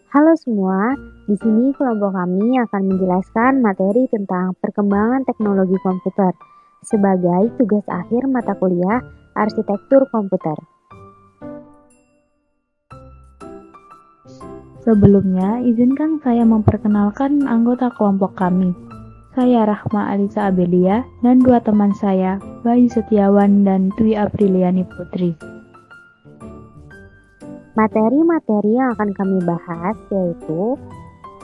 Halo semua, di sini kelompok kami akan menjelaskan materi tentang perkembangan teknologi komputer sebagai tugas akhir mata kuliah Arsitektur Komputer. Sebelumnya, izinkan saya memperkenalkan anggota kelompok kami. Saya Rahma Alisa Abelia dan dua teman saya, Bayu Setiawan dan Dwi Apriliani Putri. Materi-materi yang akan kami bahas yaitu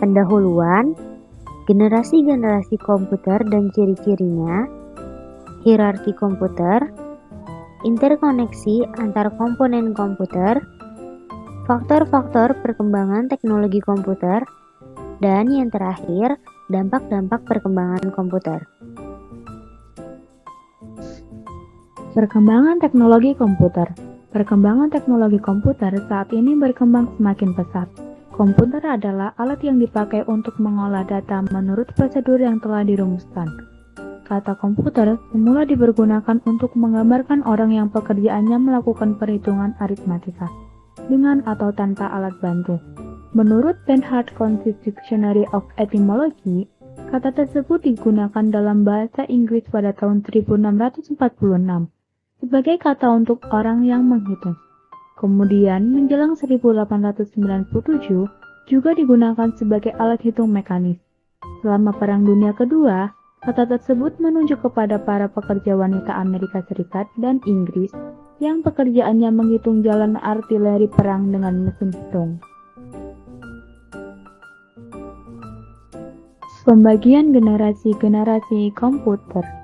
pendahuluan, generasi-generasi komputer dan ciri-cirinya, hierarki komputer, interkoneksi antar komponen komputer, faktor-faktor perkembangan teknologi komputer, dan yang terakhir, dampak-dampak perkembangan komputer. Perkembangan teknologi komputer. Perkembangan teknologi komputer saat ini berkembang semakin pesat. Komputer adalah alat yang dipakai untuk mengolah data menurut prosedur yang telah dirumuskan. Kata komputer semula dipergunakan untuk menggambarkan orang yang pekerjaannya melakukan perhitungan aritmatika, dengan atau tanpa alat bantu. Menurut Bernhard Contis Dictionary of Etymology, kata tersebut digunakan dalam bahasa Inggris pada tahun 1646 sebagai kata untuk orang yang menghitung. Kemudian menjelang 1897 juga digunakan sebagai alat hitung mekanis. Selama Perang Dunia Kedua, kata tersebut menunjuk kepada para pekerja wanita Amerika Serikat dan Inggris yang pekerjaannya menghitung jalan artileri perang dengan mesin hitung. Pembagian generasi-generasi komputer.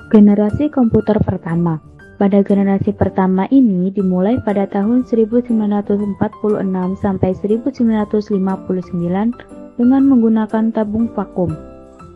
Generasi komputer pertama. Pada generasi pertama ini dimulai pada tahun 1946 sampai 1959 dengan menggunakan tabung vakum.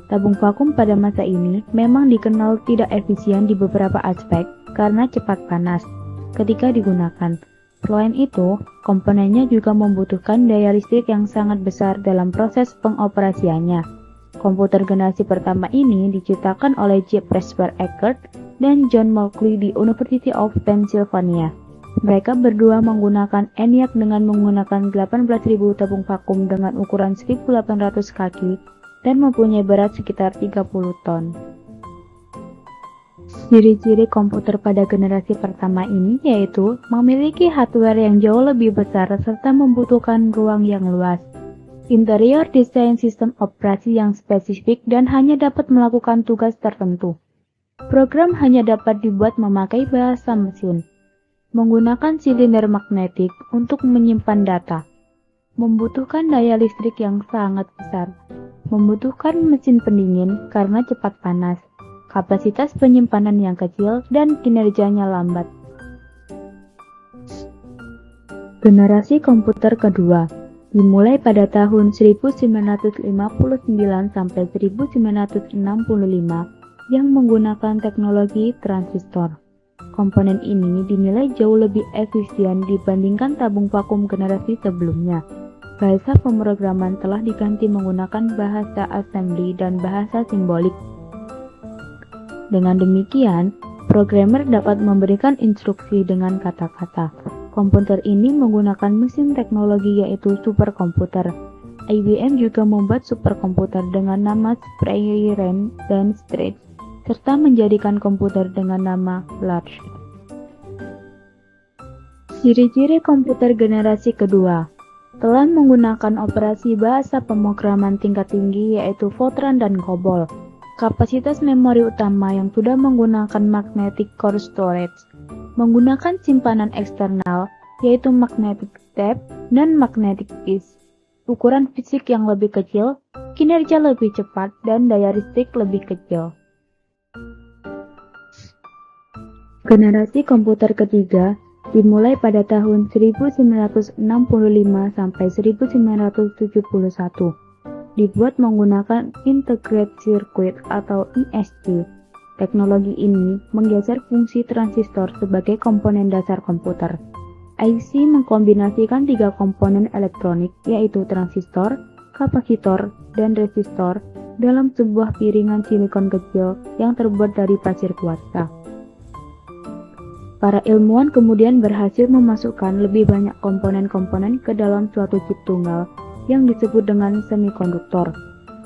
Tabung vakum pada masa ini memang dikenal tidak efisien di beberapa aspek karena cepat panas ketika digunakan. Selain itu, komponennya juga membutuhkan daya listrik yang sangat besar dalam proses pengoperasiannya. Komputer generasi pertama ini diciptakan oleh J. Presper Eckert dan John Mauchly di University of Pennsylvania. Mereka berdua menggunakan ENIAC dengan menggunakan 18.000 tabung vakum dengan ukuran 1.800 kaki dan mempunyai berat sekitar 30 ton. Ciri-ciri komputer pada generasi pertama ini yaitu memiliki hardware yang jauh lebih besar serta membutuhkan ruang yang luas. Interior desain sistem operasi yang spesifik dan hanya dapat melakukan tugas tertentu. Program hanya dapat dibuat memakai bahasa mesin. Menggunakan silinder magnetik untuk menyimpan data. Membutuhkan daya listrik yang sangat besar. Membutuhkan mesin pendingin karena cepat panas. Kapasitas penyimpanan yang kecil dan kinerjanya lambat. Generasi komputer kedua dimulai pada tahun 1959 sampai 1965 yang menggunakan teknologi transistor. Komponen ini dinilai jauh lebih efisien dibandingkan tabung vakum generasi sebelumnya. Bahasa pemrograman telah diganti menggunakan bahasa assembly dan bahasa simbolik. Dengan demikian, programmer dapat memberikan instruksi dengan kata-kata. Komputer ini menggunakan mesin teknologi yaitu superkomputer. IBM juga membuat superkomputer dengan nama Prairie dan Stretch, serta menjadikan komputer dengan nama Large. Ciri-ciri komputer generasi kedua telah menggunakan operasi bahasa pemrograman tingkat tinggi yaitu Fortran dan COBOL. Kapasitas memori utama yang sudah menggunakan magnetic core storage, menggunakan simpanan eksternal yaitu magnetic tape dan magnetic disk. Ukuran fisik yang lebih kecil, kinerja lebih cepat, dan daya listrik lebih kecil. Generasi komputer ketiga dimulai pada tahun 1965 sampai 1971. Dibuat menggunakan Integrated Circuit atau ISC. Teknologi ini menggeser fungsi transistor sebagai komponen dasar komputer. IC mengkombinasikan tiga komponen elektronik yaitu transistor, kapasitor, dan resistor dalam sebuah piringan silikon kecil yang terbuat dari pasir kuarsa. Para ilmuwan kemudian berhasil memasukkan lebih banyak komponen-komponen ke dalam suatu chip tunggal yang disebut dengan semikonduktor.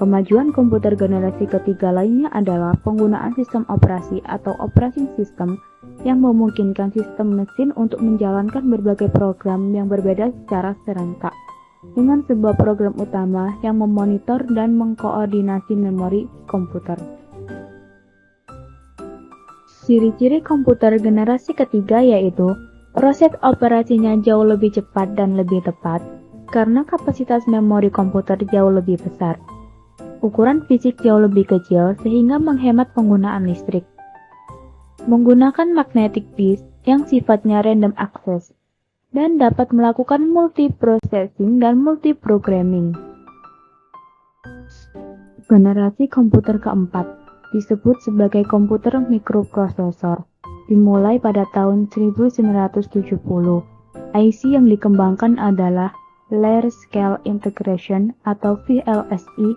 Kemajuan komputer generasi ketiga lainnya adalah penggunaan sistem operasi atau operating system yang memungkinkan sistem mesin untuk menjalankan berbagai program yang berbeda secara serentak, dengan sebuah program utama yang memonitor dan mengkoordinasi memori komputer. Ciri-ciri komputer generasi ketiga yaitu proses operasinya jauh lebih cepat dan lebih tepat karena kapasitas memori komputer jauh lebih besar. Ukuran fisik jauh lebih kecil sehingga menghemat penggunaan listrik. Menggunakan magnetic disk yang sifatnya random access dan dapat melakukan multiprocessing dan multiprogramming. Generasi komputer keempat disebut sebagai komputer mikroprosesor. Dimulai pada tahun 1970, IC yang dikembangkan adalah Layer Scale Integration atau VLSI,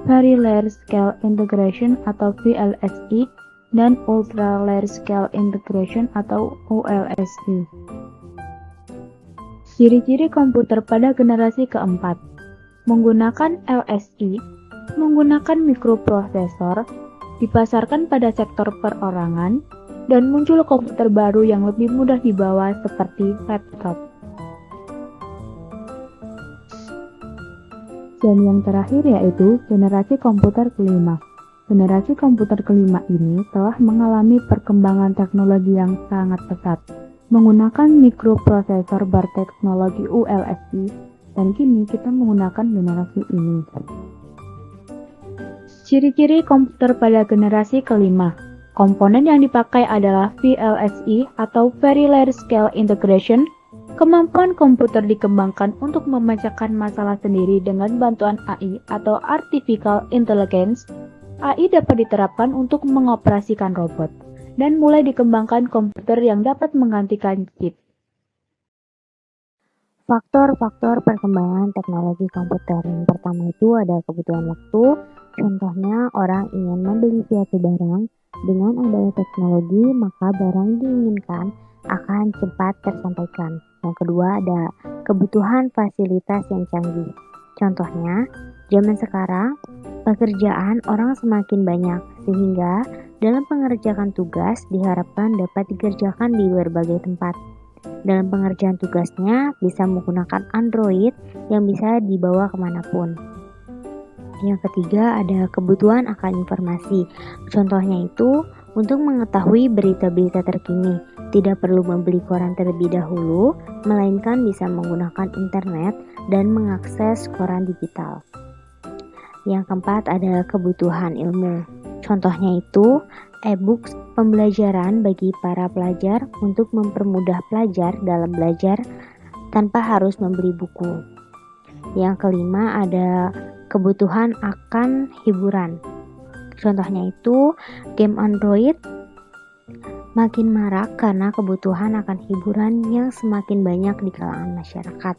Very Layer Scale Integration atau VLSI, dan Ultra Layer Scale Integration atau ULSI. Ciri-ciri komputer pada generasi keempat: menggunakan LSI, menggunakan mikroprosesor, dipasarkan pada sektor perorangan, dan muncul komputer baru yang lebih mudah dibawa seperti laptop. Dan yang terakhir yaitu generasi komputer kelima. Generasi komputer kelima ini telah mengalami perkembangan teknologi yang sangat pesat, menggunakan mikroprosesor berteknologi ULSI, dan kini kita menggunakan generasi ini. Ciri-ciri komputer pada generasi kelima. Komponen yang dipakai adalah VLSI atau Very Layer Scale Integration. Kemampuan komputer dikembangkan untuk memecahkan masalah sendiri dengan bantuan AI atau Artificial Intelligence. AI dapat diterapkan untuk mengoperasikan robot, dan mulai dikembangkan komputer yang dapat menggantikan chip. Faktor-faktor perkembangan teknologi komputer. Yang pertama itu ada kebutuhan waktu. Contohnya, orang ingin membeli suatu barang. Dengan adanya teknologi, maka barang diinginkan akan cepat tersampaikan. Yang kedua ada kebutuhan fasilitas yang canggih. Contohnya, zaman sekarang pekerjaan orang semakin banyak, sehingga dalam mengerjakan tugas diharapkan dapat dikerjakan di berbagai tempat. Dalam pengerjaan tugasnya bisa menggunakan Android yang bisa dibawa kemanapun. Yang ketiga ada kebutuhan akan informasi. Contohnya itu untuk mengetahui berita-berita terkini, tidak perlu membeli koran terlebih dahulu, melainkan bisa menggunakan internet dan mengakses koran digital. Yang keempat ada kebutuhan ilmu. Contohnya itu e-books pembelajaran bagi para pelajar untuk mempermudah pelajar dalam belajar tanpa harus membeli buku. Yang kelima ada kebutuhan akan hiburan. Contohnya itu game Android makin marak karena kebutuhan akan hiburan yang semakin banyak di kalangan masyarakat.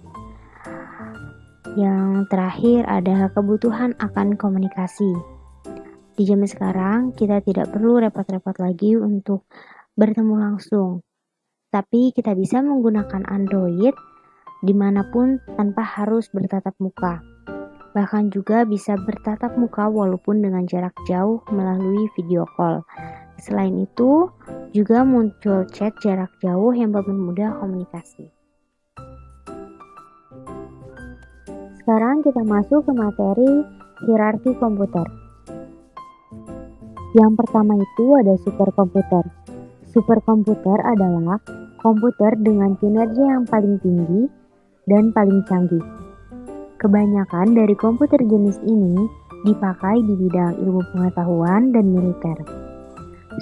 Yang terakhir ada kebutuhan akan komunikasi. Di zaman sekarang kita tidak perlu repot-repot lagi untuk bertemu langsung, tapi kita bisa menggunakan Android dimanapun tanpa harus bertatap muka. Bahkan juga bisa bertatap muka walaupun dengan jarak jauh melalui video call. Selain itu, juga muncul chat jarak jauh yang mempermudah komunikasi. Sekarang kita masuk ke materi hierarki komputer. Yang pertama itu ada superkomputer. Superkomputer adalah komputer dengan kinerja yang paling tinggi dan paling canggih. Kebanyakan dari komputer jenis ini dipakai di bidang ilmu pengetahuan dan militer.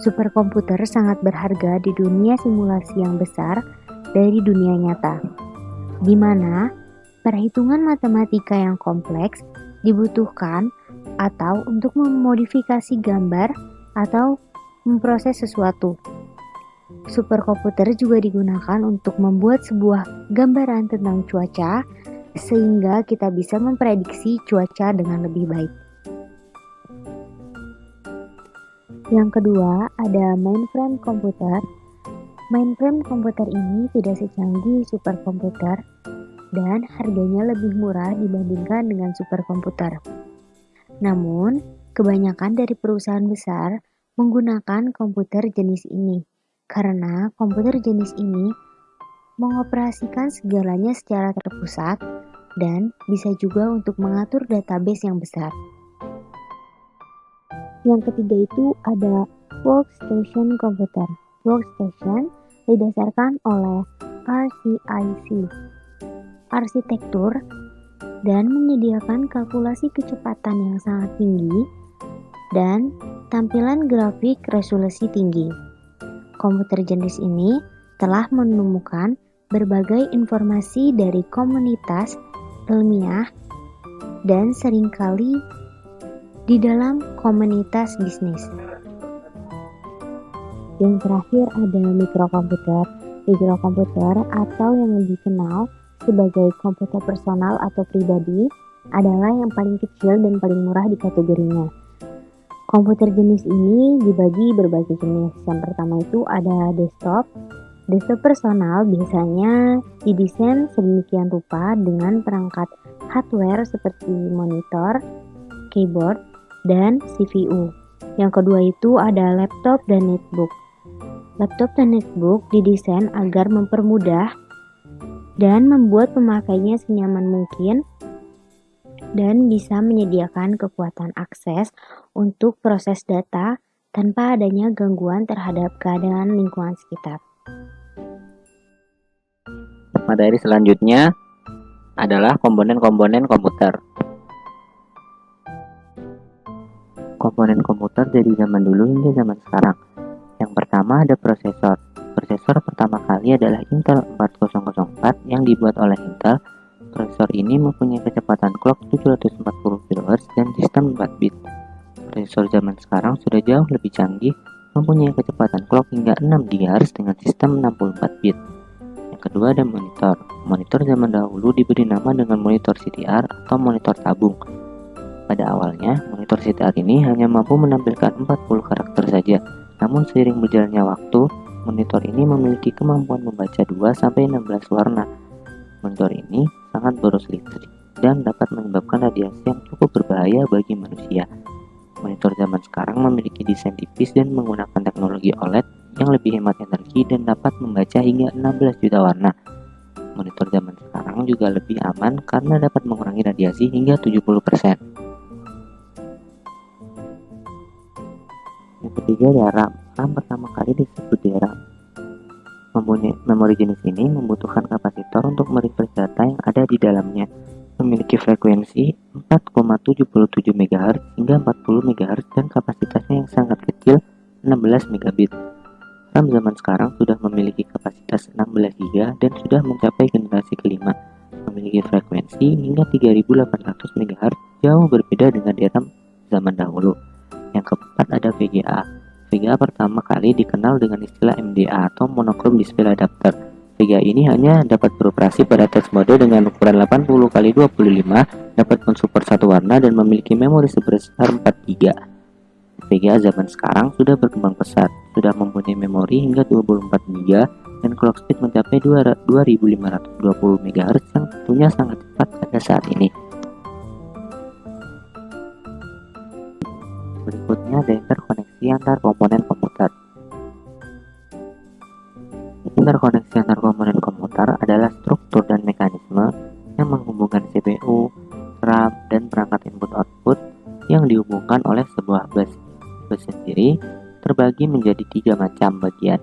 Superkomputer sangat berharga di dunia simulasi yang besar dari dunia nyata, di mana perhitungan matematika yang kompleks dibutuhkan atau untuk memodifikasi gambar atau memproses sesuatu. Superkomputer juga digunakan untuk membuat sebuah gambaran tentang cuaca, sehingga kita bisa memprediksi cuaca dengan lebih baik. Yang kedua, ada mainframe komputer. Mainframe komputer ini tidak secanggih superkomputer dan harganya lebih murah dibandingkan dengan superkomputer. Namun, kebanyakan dari perusahaan besar menggunakan komputer jenis ini karena komputer jenis ini mengoperasikan segalanya secara terpusat dan bisa juga untuk mengatur database yang besar. Yang ketiga itu ada workstation komputer. Workstation didasarkan oleh RCIC, arsitektur, dan menyediakan kalkulasi kecepatan yang sangat tinggi dan tampilan grafik resolusi tinggi. Komputer jenis ini telah menemukan berbagai informasi dari komunitas ilmiah dan seringkali di dalam komunitas bisnis. Yang terakhir ada mikrokomputer. Mikrokomputer atau yang dikenal sebagai komputer personal atau pribadi adalah yang paling kecil dan paling murah di kategorinya. Komputer jenis ini dibagi berbagai jenis. Yang pertama itu ada desktop. Desktop personal biasanya didesain sedemikian rupa dengan perangkat hardware seperti monitor, keyboard, dan CPU. Yang kedua itu ada laptop dan netbook. Laptop dan netbook didesain agar mempermudah dan membuat pemakainya senyaman mungkin dan bisa menyediakan kekuatan akses untuk proses data tanpa adanya gangguan terhadap keadaan lingkungan sekitar. Materi selanjutnya adalah komponen-komponen komputer. Komponen komputer dari zaman dulu hingga zaman sekarang. Yang pertama ada prosesor. Prosesor pertama kali adalah Intel 4004 yang dibuat oleh Intel. Prosesor ini mempunyai kecepatan clock 740 kHz dan sistem 4 bit. Prosesor zaman sekarang sudah jauh lebih canggih, mempunyai kecepatan clock hingga 6 GHz dengan sistem 64 bit. Yang kedua ada monitor. Monitor zaman dahulu diberi nama dengan monitor CTR atau monitor tabung. Pada awalnya, monitor CTR ini hanya mampu menampilkan 40 karakter saja. Namun seiring berjalannya waktu, monitor ini memiliki kemampuan membaca 2-16 warna. Monitor ini sangat boros listrik dan dapat menyebabkan radiasi yang cukup berbahaya bagi manusia. Monitor zaman sekarang memiliki desain tipis dan menggunakan teknologi OLED yang lebih hemat energi dan dapat membaca hingga 16 juta warna. Monitor zaman sekarang juga lebih aman karena dapat mengurangi radiasi hingga 70%. Yang ketiga ada RAM. RAM pertama kali disebut RAM. Memori jenis ini membutuhkan kapasitor untuk merefresh data yang ada di dalamnya. Memiliki frekuensi 4,77 MHz hingga 40 MHz dan kapasitasnya yang sangat kecil 16 megabit. RAM zaman sekarang sudah memiliki kapasitas 16 GB dan sudah mencapai generasi kelima. Memiliki frekuensi hingga 3800 MHz, jauh berbeda dengan RAM zaman dahulu. Yang keempat ada VGA. VGA pertama kali dikenal dengan istilah MDA atau Monochrome Display Adapter. VGA ini hanya dapat beroperasi pada text mode dengan ukuran 80x25, dapat mensupport satu warna dan memiliki memori sebesar 4 GB. VGA zaman sekarang sudah berkembang pesat, sudah mempunyai memori hingga 24 GB dan clock speed mencapai 2520 MHz yang tentunya sangat cepat pada saat ini. Berikutnya ada interkoneksi antar komponen komputer. Interkoneksi antar komponen komputer adalah struktur dan mekanisme yang menghubungkan CPU, RAM, dan perangkat input-output yang dihubungkan oleh sebuah bus. Bus sendiri terbagi menjadi 3 macam bagian,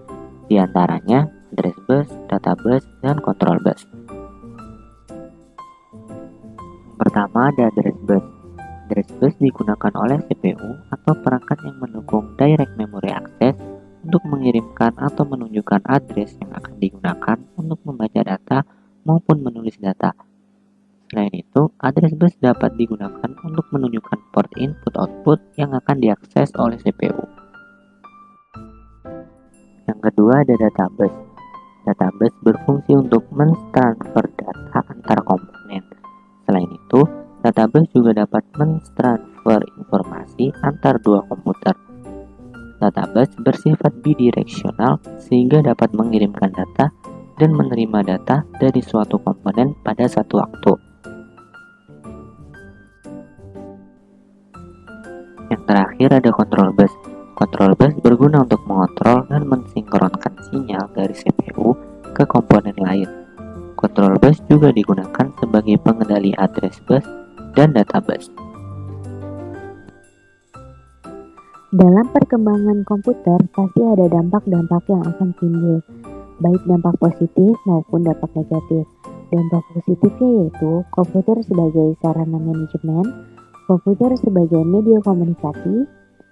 di antaranya address bus, data bus, dan control bus. Pertama ada address bus. Address bus digunakan oleh CPU atau perangkat yang mendukung direct memory access untuk mengirimkan atau menunjukkan address yang akan digunakan untuk membaca data maupun menulis data. Selain itu, address bus dapat digunakan untuk menunjukkan port input-output yang akan diakses oleh CPU. Yang kedua ada data bus. Data bus berfungsi untuk mentransfer data antar komponen. Selain itu, database juga dapat mentransfer informasi antar dua komputer. Database bus bersifat bidireksional sehingga dapat mengirimkan data dan menerima data dari suatu komponen pada satu waktu. Yang terakhir ada control bus. Control bus berguna untuk mengontrol dan mensinkronkan sinyal dari CPU ke komponen lain. Control bus juga digunakan sebagai pengendali address bus dan data bus. Dalam perkembangan komputer, pasti ada dampak-dampak yang akan timbul, baik dampak positif maupun dampak negatif. Dampak positifnya yaitu komputer sebagai sarana manajemen, komputer sebagai media komunikasi,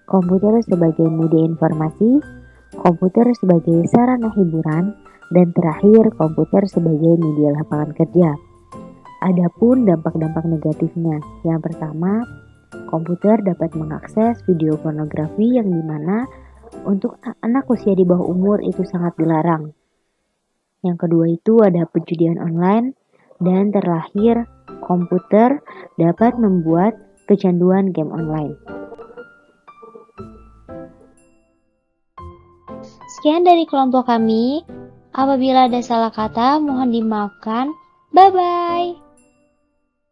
komputer sebagai media informasi, komputer sebagai sarana hiburan, dan terakhir komputer sebagai media lapangan kerja. Adapun dampak-dampak negatifnya, yang pertama, komputer dapat mengakses video pornografi yang dimana untuk anak usia di bawah umur itu sangat dilarang. Yang kedua itu ada penjudian online, dan terakhir komputer dapat membuat kecanduan game online. Sekian dari kelompok kami. Apabila ada salah kata, mohon dimaafkan. Bye-bye.